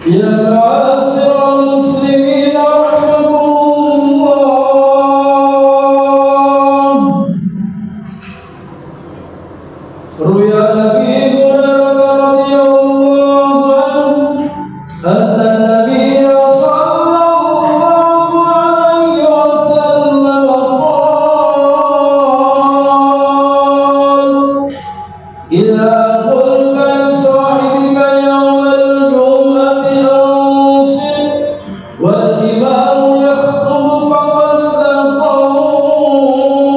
يا معاشر المسلمين رحمكم الله. روي عن أبي هريرة رضي الله عنه أن النبي صلى الله عليه وسلم قال: إذا قلت لصاحبك يوم الجمعة أنصت والإمام يخطب فقد لغوت،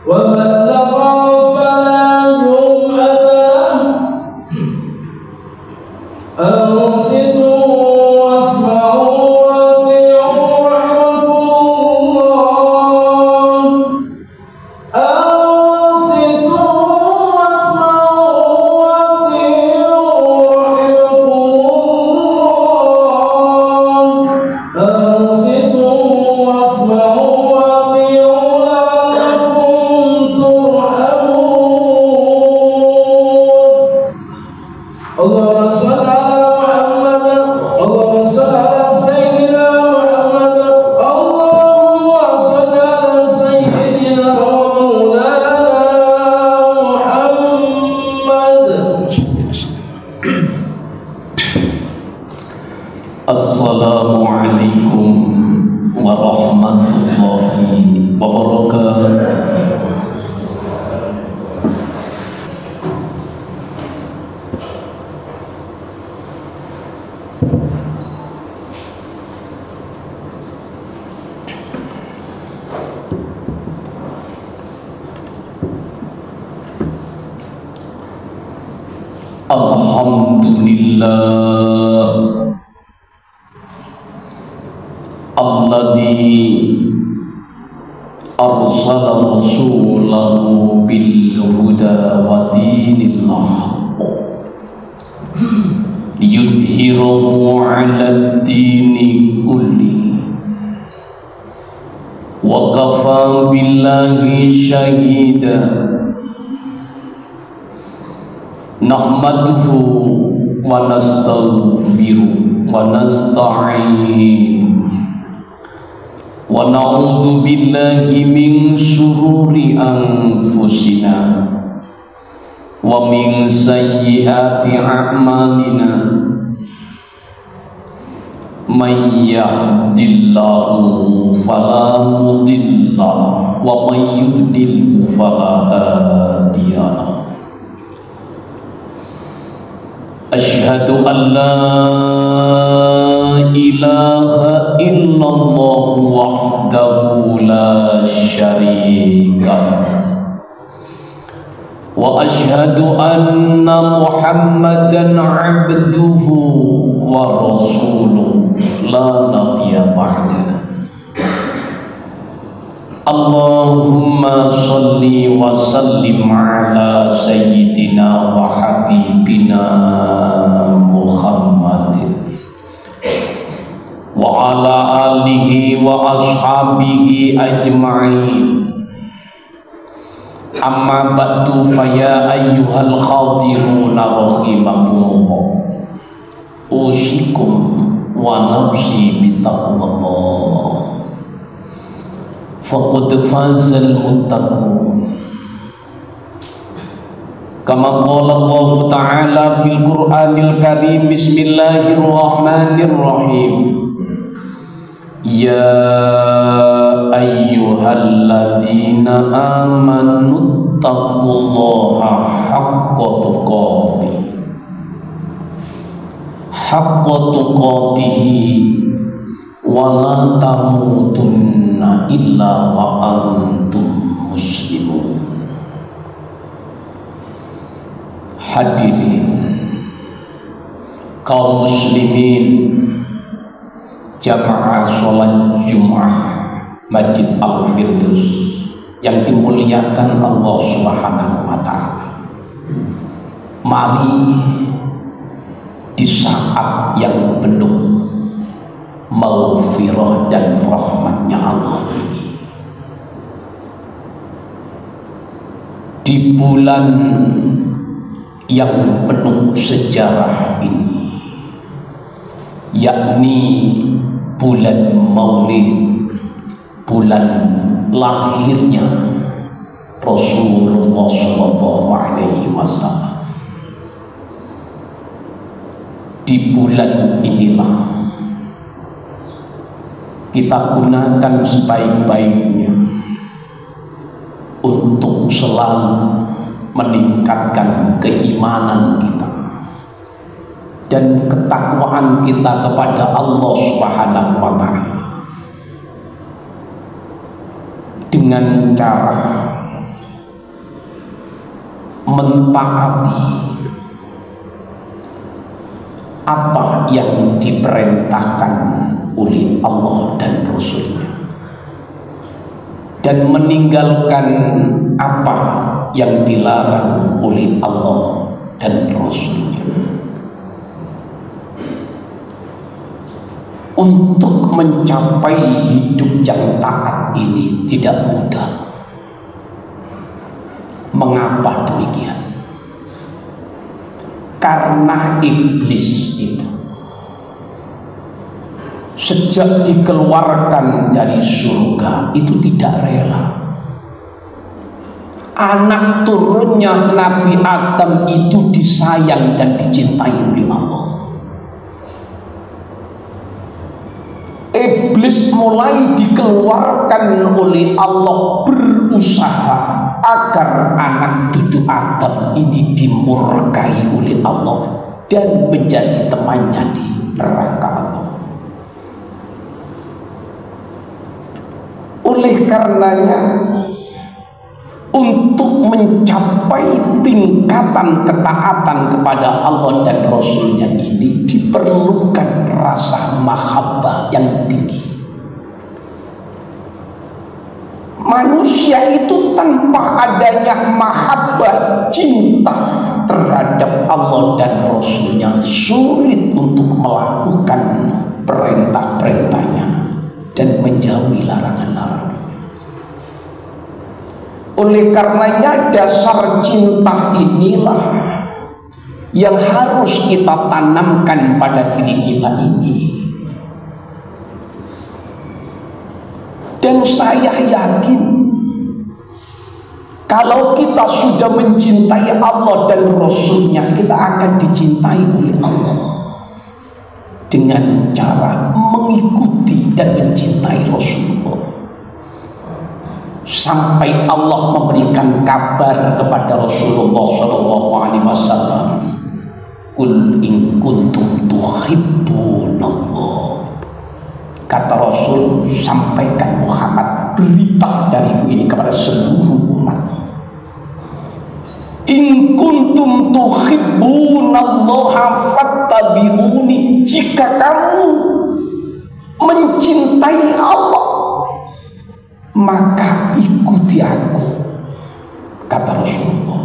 ومن لغى فلا جمعة له. أنصتوا واسمعوا وأطيعوا رحمكم الله. أنصتوا واسمعوا وأطيعوا رحمكم الله. أنصتوا واسمعوا وأطيعوا لعلكم ترحمون. اللهم صل على محمد، اللهم صل على سيدنا محمد، اللهم صل على سيدنا ومولانا محمد. Assalamualaikum warahmatullahi wabarakatuh. Alhamdulillah alladzi arsala rasulahu bil huda wa dinil haqq liyudhhirahu 'ala ad-dini kulli wa kafa billahi shahida. Nahmaduhu wa nastaghfiruh wa nasta'in wa na'udzu billahi min syururi anfusina wa min sayyiati a'malina. Man yahdihillahu fala mudilla lahu wa man yudlil fala hadiya lahu. Asyhadu an la ilaha illallah wahdahu la syarika wa asyhadu anna Muhammadan abduhu wa rasuluh la nabiyya ba'da. Allahumma salli wa sallim ala sayyidina wa habibina Muhammadin wa ala alihi wa ashabihi ajma'in. Amma ba'du, faya ayyuhal khadiruna rahimakumullah, usikum wa nafsi bitaqwallah. Faqad fazal muttaqun. Kama qala Allah Ta'ala fil Qur'anil Karim, bismillahirrahmanirrahim. Ya ayyuhalladzina amanu taqullaha haqqa tuqatih wa la tamutunna illa wa antum muslimun. Hadirin kaum muslimin jamaah sholat Jum'ah Masjid Al-Firdaus yang dimuliakan Allah Subhanahu wa Ta'ala. Mari di saat yang penuh maghfirah dan rahmatnya Allah ini, di bulan yang penuh sejarah ini, yakni bulan Maulid, bulan lahirnya Rasulullah SAW. Di bulan inilah kita gunakan sebaik-baiknya untuk selalu meningkatkan keimanan kita dan ketakwaan kita kepada Allah Subhanahu wa Ta'ala dengan cara mentaati apa yang diperintahkan oleh Allah dan Rasulnya dan meninggalkan apa yang dilarang oleh Allah dan Rasulnya. Untuk mencapai hidup yang taat ini tidak mudah. Mengapa demikian? Karena iblis itu sejak dikeluarkan dari surga itu tidak rela anak turunnya Nabi Adam itu disayang dan dicintai oleh Allah. Iblis mulai dikeluarkan oleh Allah berusaha agar anak cucu Adam ini dimurkai oleh Allah dan menjadi temannya di neraka Allah. Oleh karenanya, untuk mencapai tingkatan ketaatan kepada Allah dan Rasulnya ini diperlukan rasa mahabbah yang tinggi. Manusia itu tanpa adanya mahabbah cinta terhadap Allah dan Rasulnya sulit untuk melakukan perintah-perintahnya dan menjauhi larangan-larangan. Oleh karenanya dasar cinta inilah yang harus kita tanamkan pada diri kita ini. Dan saya yakin kalau kita sudah mencintai Allah dan Rasulnya, kita akan dicintai oleh Allah dengan cara mengikuti dan mencintai Rasulullah. Sampai Allah memberikan kabar kepada Rasulullah SAW, "Qul in kuntum tuhibbunallah." Kata Rasul, sampaikan Muhammad berita dariku ini kepada seluruh umat. In kuntum tuhibbunallaha fattabi'uni. Jika kamu mencintai Allah, maka ikuti aku, kata Rasulullah.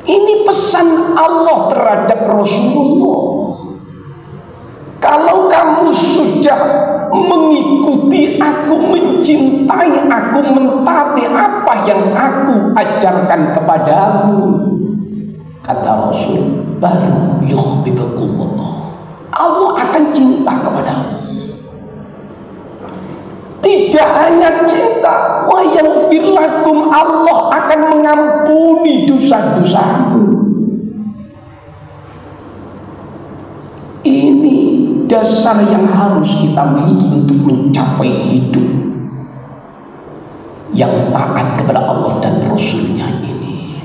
Ini pesan Allah terhadap Rasulullah. Kalau kamu sudah mengikuti aku, mencintai aku, mentaati apa yang aku ajarkan kepadamu, kata Rasul, baru yuhibbukumullah, Allah akan cinta kepadamu. Tidak hanya cinta, wa yaghfir lakum, Allah akan mengampuni dosa-dosamu. Ini dasar yang harus kita miliki untuk mencapai hidup yang taat kepada Allah dan Rasulnya ini.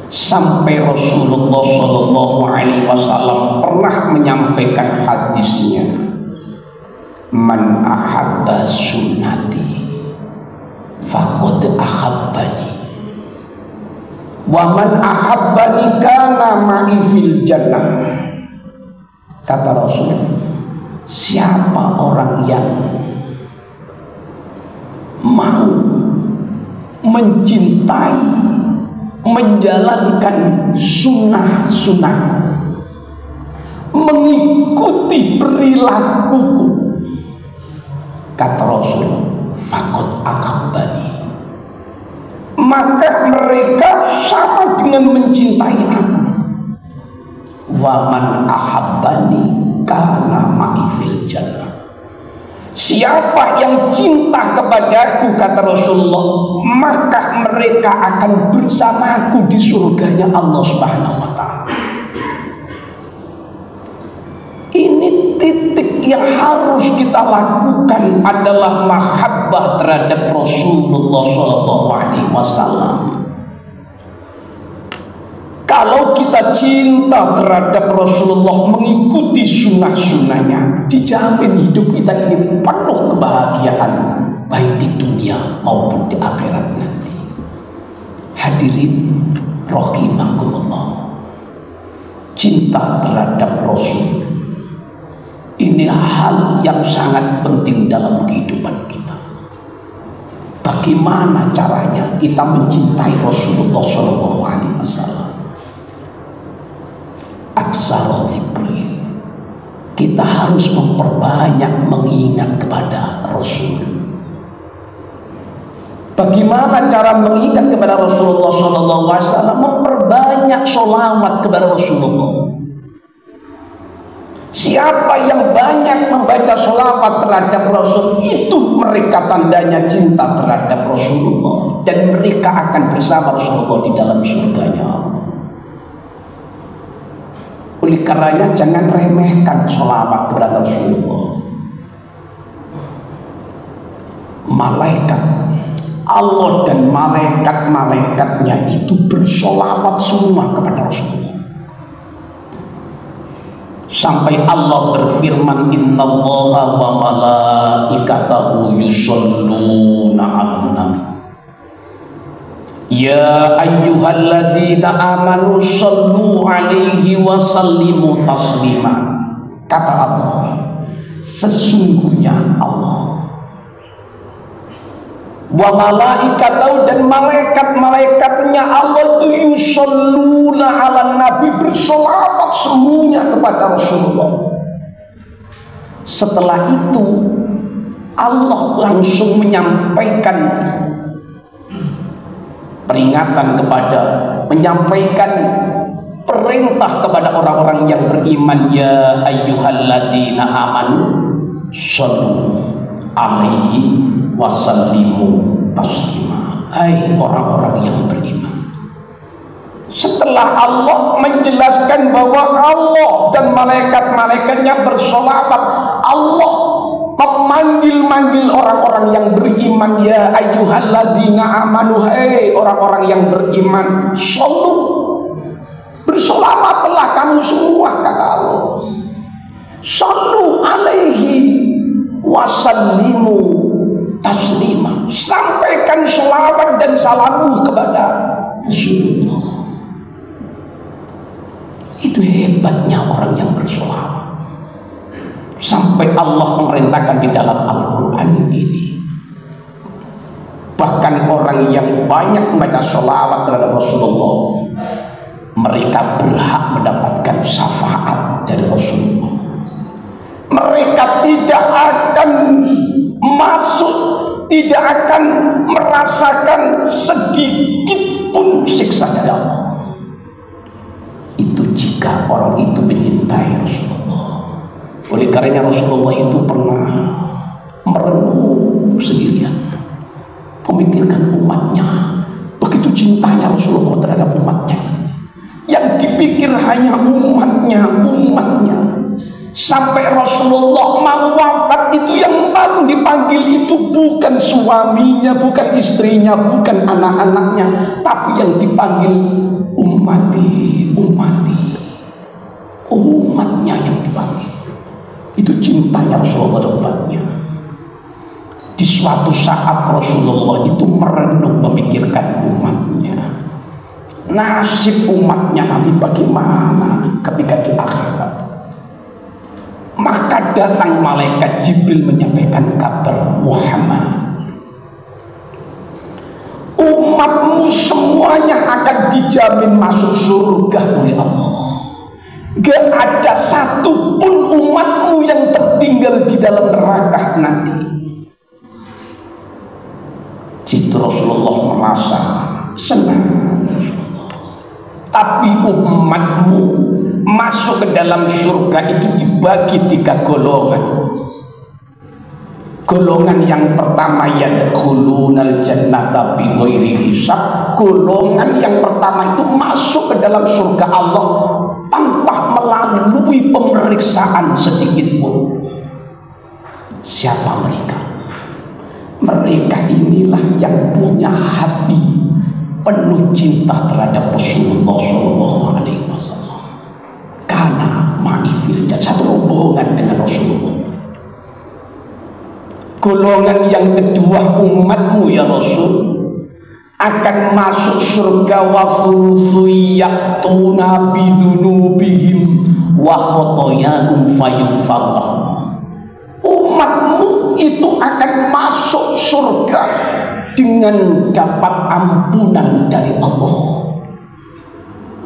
Sampai Rasulullah SAW pernah menyampaikan hadisnya, "Man ahabba sunnati faqad ahabbani, wa man ahabbani kana ma'i fil jannah." Kata Rasul, siapa orang yang mau mencintai, menjalankan sunnah-sunnahku, mengikuti perilakuku, kata Rasul, faqad ahabbani, maka mereka sama dengan mencintai aku. Wa man ahabbani kana ma'i fil jannah. Siapa yang cinta kepadaku, kata Rasulullah, maka mereka akan bersamaku di surganya Allah Subhanahu wa ta'ala. Ini titik yang harus kita lakukan adalah mahabbah terhadap Rasulullah sallallahu alaihi wasallam. Kalau kita cinta terhadap Rasulullah, mengikuti sunnah-sunnahnya, dijamin hidup kita ini penuh kebahagiaan, baik di dunia maupun di akhirat nanti. Hadirin rahimakumullah, cinta terhadap Rasul ini hal yang sangat penting dalam kehidupan kita. Bagaimana caranya kita mencintai Rasulullah sallallahu alaihi wasallam? Aksara dzikri, kita harus memperbanyak mengingat kepada Rasul. Bagaimana cara mengingat kepada Rasulullah SAW? Memperbanyak sholawat kepada Rasulullah. Siapa yang banyak membaca sholawat terhadap Rasul, itu mereka tandanya cinta terhadap Rasulullah, dan mereka akan bersama Rasulullah di dalam surganya Allah. Oleh karenanya jangan remehkan sholawat kepada Rasulullah. Malaikat Allah dan malaikat-malaikatnya itu bersholawat semua kepada Rasulullah. Sampai Allah berfirman, innallaha wa malaikatahu yusholluna 'alan nabi. Ya ayyuhalladzina amanu shallu alaihi wa sallimu taslima. Kata Allah, sesungguhnya Allah wa malaikatahu, dan malaikat-malaikatnya Allah itu yusholluna 'alan nabi, bersolawat semuanya kepada Rasulullah. Setelah itu Allah langsung menyampaikan peringatan menyampaikan perintah kepada orang-orang yang beriman. Ya ayyuhalladzina amanu shallu alaihi wasallimu taslima. Hai orang-orang yang beriman. Setelah Allah menjelaskan bahwa Allah dan malaikat-malaikatnya bersolawat, Allah memanggil-manggil orang-orang yang beriman. Ya ayyuhalladzina amanu, hai orang-orang yang beriman, shollu, bersolawatlah kamu semua, kata Allah. Shollu alaihi wasallimu taslima, sampaikan sholawat dan salammu kepada Rasulullah. Itu hebatnya orang yang bersolawat. Sampai Allah memerintahkan di dalam Al-Quran ini, bahkan orang yang banyak membaca sholawat terhadap Rasulullah, mereka berhak mendapatkan syafaat dari Rasulullah. Mereka tidak akan masuk, tidak akan merasakan sedikit pun siksa dari Allah. Itu jika orang itu menyintai Rasulullah. Oleh karenanya Rasulullah itu pernah merenung sendirian, memikirkan umatnya. Begitu cintanya Rasulullah terhadap umatnya, yang dipikir hanya umatnya. Sampai Rasulullah mau wafat itu, yang baru dipanggil itu bukan suaminya, bukan istrinya, bukan anak-anaknya, tapi yang dipanggil umatnya yang dipanggil. Itu cintanya Rasulullah pada umatnya. Di suatu saat Rasulullah itu merenung memikirkan umatnya. Nasib umatnya nanti bagaimana ketika di akhirat. Maka datang malaikat Jibril menyampaikan kabar, Muhammad, umatmu semuanya akan dijamin masuk surga oleh Allah. Gak ada satupun umatmu yang tertinggal di dalam neraka nanti. Situ Rasulullah merasa senang. Tapi umatmu masuk ke dalam surga itu dibagi 3 golongan. Golongan yang pertama yadkhulunal jannata bighairi hisab. Golongan yang pertama itu masuk ke dalam surga Allah tanpa melalui pemeriksaan sedikit pun. Siapa mereka? Mereka inilah yang punya hati penuh cinta terhadap Rasulullah SAW. Karena ma'ifil satu rombongan dengan Rasulullah. Golongan yang kedua, umatmu ya Rasul akan masuk surga wa thuluthiyatuna bidunubihim wa khotoyahum fayughfarlahum. Umatmu itu akan masuk surga dengan dapat ampunan dari Allah.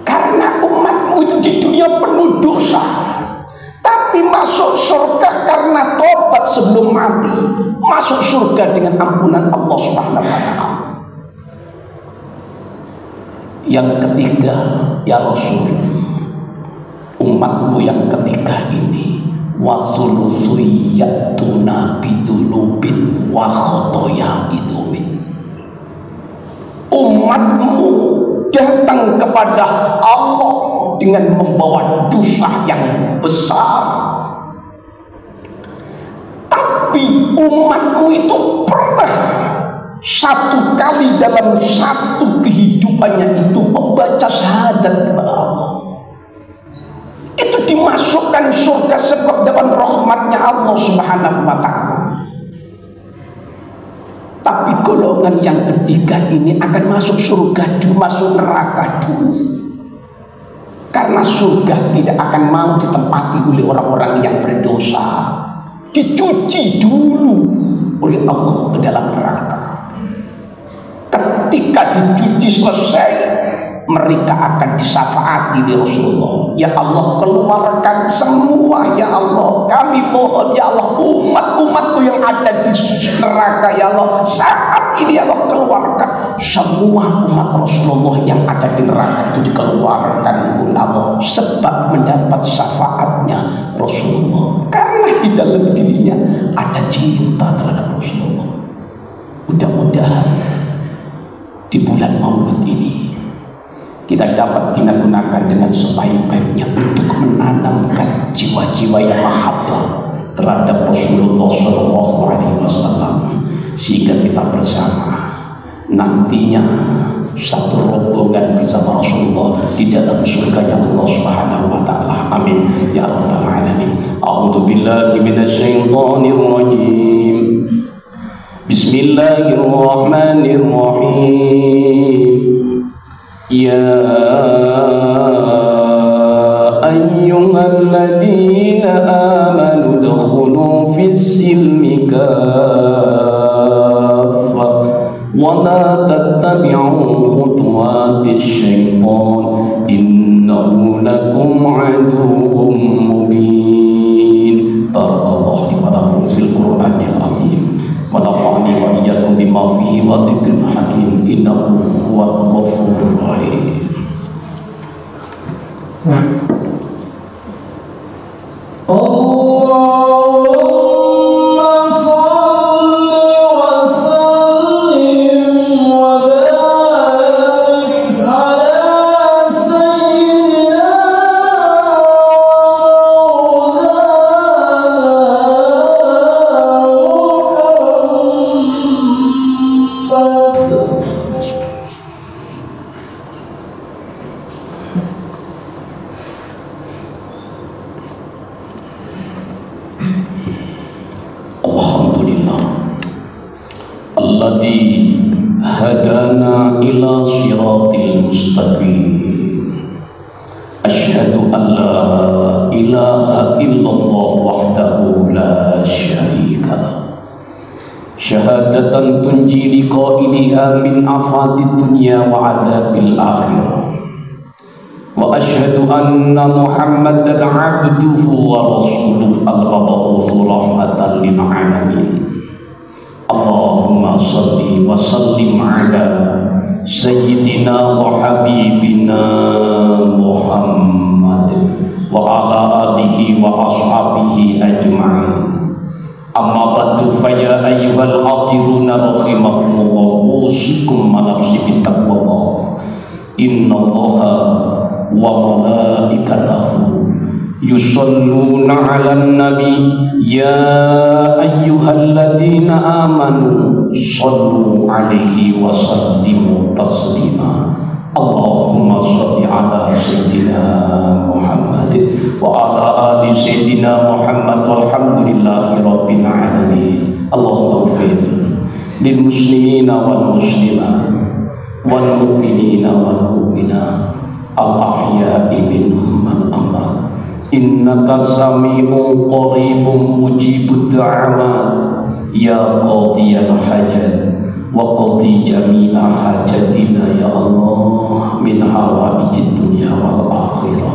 Karena umatmu itu di dunia penuh dosa, tapi masuk surga karena tobat sebelum mati, masuk surga dengan ampunan Allah Subhanahu wa ta'ala. Yang ketiga ya Rasul, umatmu yang ketiga ini wa thuluthiyatuna bidunubin wa khotoya idumin. Umatmu datang kepada Allah dengan membawa dosa yang besar, tapi umatmu itu pernah satu kali dalam satu kehidupannya itu membaca syahadat kepada Allah. Itu dimasukkan surga sebab dapat rahmatnya Allah Subhanahu wa ta'ala. Tapi golongan yang ketiga ini akan masuk surga dulu, masuk neraka dulu. Karena surga tidak akan mau ditempati oleh orang-orang yang berdosa. Dicuci dulu oleh Allah ke dalam neraka. Ketika dicuci selesai, mereka akan disyafaati di Rasulullah. Ya Allah, keluarkan semua ya Allah. Kami mohon ya Allah, umat-umatku yang ada di neraka ya Allah, saat ini ya Allah, keluarkan semua umat Rasulullah yang ada di neraka itu, dikeluarkan oleh Allah sebab mendapat syafaatnya Rasulullah. Karena di dalam dirinya ada cinta terhadap Rasulullah. Mudah-mudahan di bulan Maulid ini kita dapat gunakan dengan sebaik-baiknya untuk menanamkan jiwa-jiwa yang mahabbah terhadap Rasulullah SAW, sehingga kita bersama nantinya satu rombongan bersama Rasulullah di dalam surganya Allah Subhanahu wa ta'ala. Amin ya rabbal alamin. A'udzu billahi minasyaitonir rajim. Bismillahirrahmanirrahim. Ya ayyuhalladzina amanu udkhulu fis-silmi kaffah wa la tattabi'u khutuwatis syaitan innahu lakum aduwwun mubin. Barakallahu li wa lakum fil Qur'anil azim. ونفعني وإياكم بما فيه وذكر حكيم إنه هو الغفور الرحيم. Alladzi hadana ila siratil mustaqim. Asyhadu an la ilaha illallah wahdahu la syarika lah. Syahadatan tunji liqailiha min afadid dunya wa adzabil akhirah. Wa asyhadu anna Muhammadan abduhu wa rasuluhu al-mab'uutsu rahmatan lil alamin. Allahumma salli wa sallim ala sayyidina wa habibina Muhammad وأصحابه أجمعين. أما بعد فيا أيها الحاضرون رحمكم الله أوصيكم ونفسي بتقوى الله إن الله وملائكته يصلون على النبي يا أيها الذين آمنوا صلوا عليه وسلموا تسليما. اللهم صل على سيدنا محمد وعلى آل سيدنا محمد والحمد لله رب العالمين. اللهم اغفر للمسلمين والمسلمات والمؤمنين والمؤمنات الأحياء منهم والأموات إنك سميع قريب مجيب الدعوات يا قاضي الحاجات وقضي جميع حاجاتنا يا الله من حوائج الدنيا والآخرة.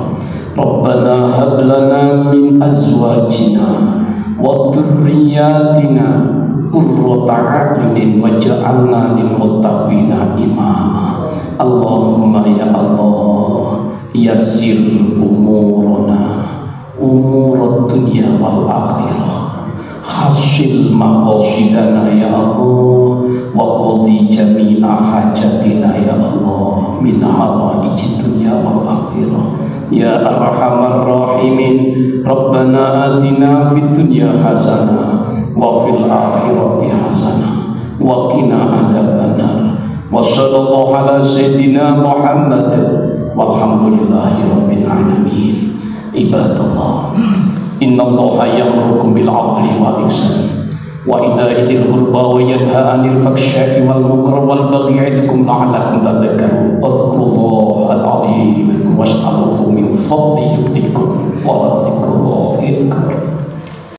ربنا هب لنا من أزواجنا وذرياتنا قرة أعين واجعلنا للمتقين إماما. اللهم يا الله يسر أمورنا أمور الدنيا والآخرة hasil maqasidana ya Allah wa qadhi jami'a hajatina ya Allah min hawaijid dunya wal akhirah ya arhamar rahimin. Rabbana atina fid dunya hasanah wa fil akhirati hasanah wa qina adzabannar. Wa sallallahu ala sayyidina Muhammad walhamdulillahi rabbil alamin. Ibadallah, innallaha ya'murukum bil 'adli wal ihsan wa ita'i dzil qurba wa yanha 'anil faxsya'i wal munkari wal baghi ya'idukum la'allakum tadhakkarun. Fadhkurullahal 'azim was'aluhu min fadlihi yu'tikum wa la dzikrullahi akbar.